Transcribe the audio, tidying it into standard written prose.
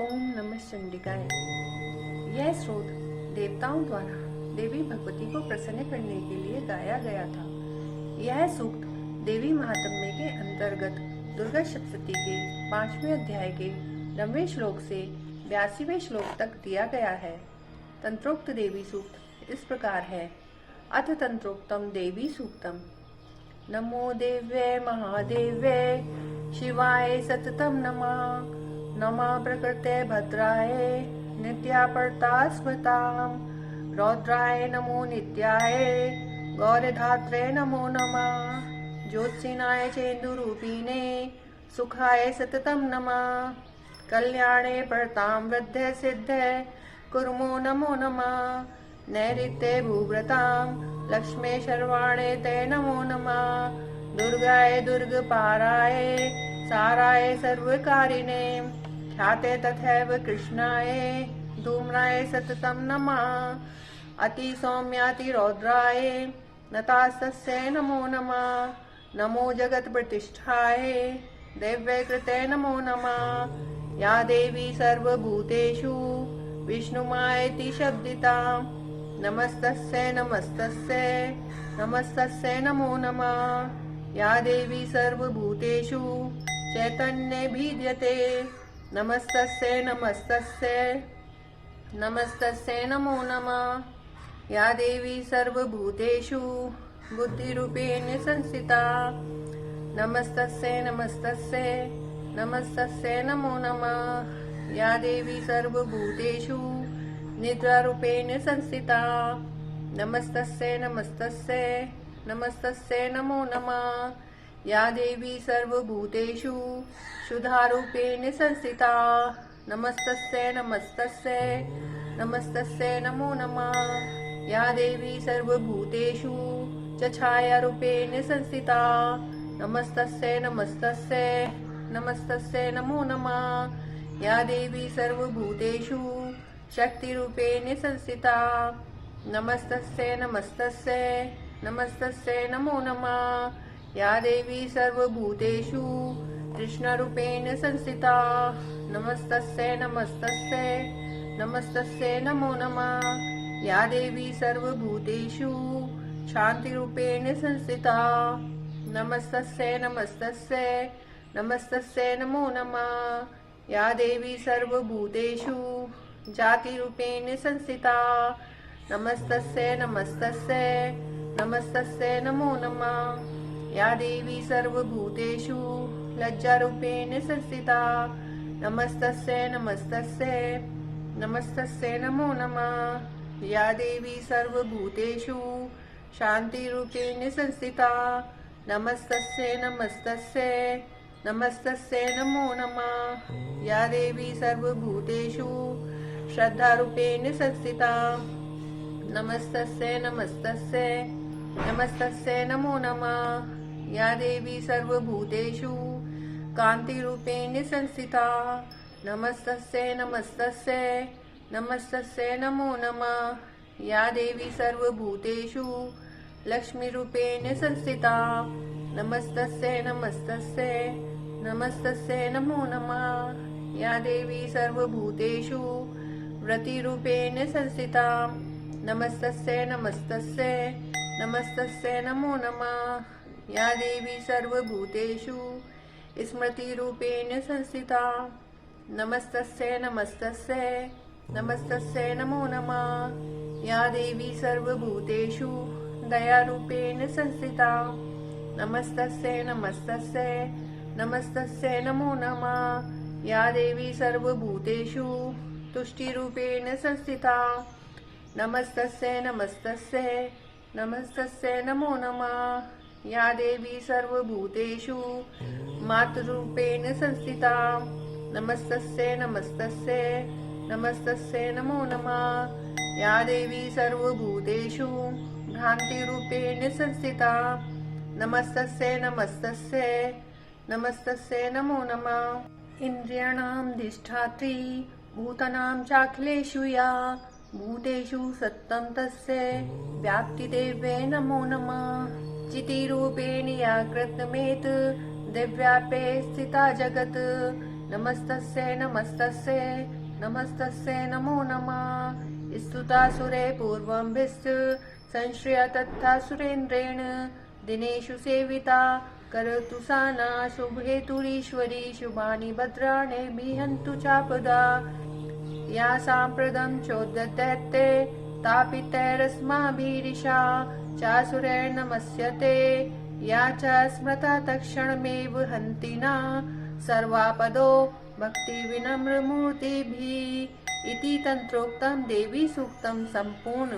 ओम नमः चंडिकाय। यह स्रोत देवताओं द्वारा देवी भगवती को प्रसन्न करने के लिए गाया गया था। यह सूक्त देवी महात्म्य के अंतर्गत दुर्गा सप्तशती के 5वें अध्याय के 9वें श्लोक से 82वें श्लोक तक दिया गया है। तंत्रोक्त देवी सूक्त इस प्रकार है। अथ तंत्रोक्तम देवी सूक्तम। नमो देव्ये महादेव्ये शिवाय सततम नमः। नमः प्रकृते भद्राय नित्यापर्ता स्मृताम्। रौद्राय नमो नित्याय गौरधात्रे नमो नमः। ज्योत्सिनाय चेन्दुरूपिणे सुखाय सततम नमः। कल्याणे परतां वृद्धे सिद्धे कुर्मो नमो नमः। नैऋत्ये भूव्रतां लक्ष्मे शर्वाणे ते नमो नमः। दुर्गाय दुर्गपाराय साराय सर्वकारिणे ख्याते तथैव कृष्णाय धूम्राय सततं नमः। अति सौम्याति रौद्राय नतास्तस्यै नमो नमः। नमो जगत प्रतिष्ठाय देव्यै कृते नमो नमः। या देवी सर्वभूतेषु विष्णुमायेति शब्दिता। नमस्तस्यै नमस्तस्यै नमस्तस्यै नमो नमः। या देवी सर्वभूतेषु चैतन्ये भिद्यते। नमस्तस्यै नमस्तस्यै नमस्तस्यै नमो नमः। या देवी सर्वभूतेषु बुद्धिरूपेण संस्थिता। नमस्तस्यै नमस्तस्यै नमस्तस्यै नमो नमः। या देवी सर्वभूतेषु निद्रारूपेण संस्थिता। नमस्तस्यै नमस्तस्यै नमस्तस्यै नमो नमः। या देवी सर्वभूतेषु शुद्धारूपेण संस्थिता। नमस्तस्यै नमस्तस्यै नमस्तस्यै नमो नमः। या देवी सर्वभूतेषु च छायारूपेण संस्थिता। नमस्तस्यै नमस्तस्यै नमस्तस्यै नमो नमः। या देवी सर्वभूतेषु शक्तिरूपेण संस्थिता। नमस्तस्यै नमस्तस्यै नमस्तस्यै नमो नमः। या देवी सर्वभूतेषु कृष्णरूपेण संस्थिता। नमस्तस्यै नमस्तस्यै नमस्तस्यै नमो नमः। या देवी सर्वभूतेषु शान्तिरूपेण संस्थिता। नमस्तस्यै नमस्तस्यै नमस्तस्यै नमो नमः। या देवी सर्वभूतेषु जातिरूपेण संस्थिता। नमस्तस्यै नमस्तस्यै नमस्तस्यै नमो नमः। या देवी सर्वभूतेषु लज्जारूपेण संस्थिता। नमस्तस्यै नमस्तस्यै नमस्तस्यै नमो नमः। या देवी सर्वभूतेषु शान्तिरूपेण संस्थिता। नमस्तस्यै नमस्तस्यै नमस्तस्यै नमो नमः। या देवी सर्वभूतेषु श्रद्धारूपेण संस्थिता। नमस्तस्यै नमस्तस्यै नमस्तस्यै नमो नमः। या देवी सर्वभूतेषु कान्तिरूपेण संस्थिता। नमस्तस्यै नमस्तस्यै नमस्तस्यै नमो नमः। या देवी सर्वभूतेषु लक्ष्मीरूपेण संस्थिता। नमस्तस्यै नमस्तस्यै नमस्तस्यै नमो नमः। या देवी सर्वभूतेषु व्रतिरूपेण संस्थिता। नमस्तस्यै नमस्तस्यै नमस्तस्यै नमो नमः। या देवी सर्वभूतेषु स्मृतिरूपेण संस्थिता। नमस्तस्यै नमस्तस्यै नमस्तस्यै नमो नमः। या देवी सर्वभूतेषु दयारूपेण संस्थिता। नमस्तस्यै नमस्तस्यै नमस्तस्यै नमो नमः। या देवी सर्वभूतेषु तुष्टिरूपेण संस्थिता। नमस्तस्यै नमस्तस्यै नमस्तस्यै नमो नमः। या देवी सर्वभूतेषु मातृरूपेण संस्थिता। नमस्तस्यै नमस्तस्यै नमस्तस्यै नमो नमः। या देवी सर्वभूतेषु भ्रान्तिरूपेण संस्थिता। नमस्तस्यै नमस्तस्यै नमस्तस्यै नमो नमः। इन्द्रियाणां धिष्ठात्री भूतानां चाखिलेषु या भूतेषु सत्तं तस्यै व्याप्तिदेव्यै नमो नमः। चितिरूपेण या कृतमेत दिव्यापे स्थिता जगत्। नमस्तस्यै नमस्तस्यै नमस्तस्यै नमो नमः। स्तुतासुरे पूर्वंभिश्च संश्रया तथा सुरेन्द्रेण दिनेषु सेविता करोतु सा न शुभहेतुरीश्वरी शुभानि भद्राणि बिहन्तु चापदा। या साम्प्रदं चोद्यते तापितैरस्माभिरीशा चासुरैर्नमस्यते या च स्मृता तत्क्षणमेव हन्ति न सर्वापदो भक्तिविनम्रमूर्तिभिः इति तन्त्रोक्तं देवी सूक्तं सम्पूर्ण।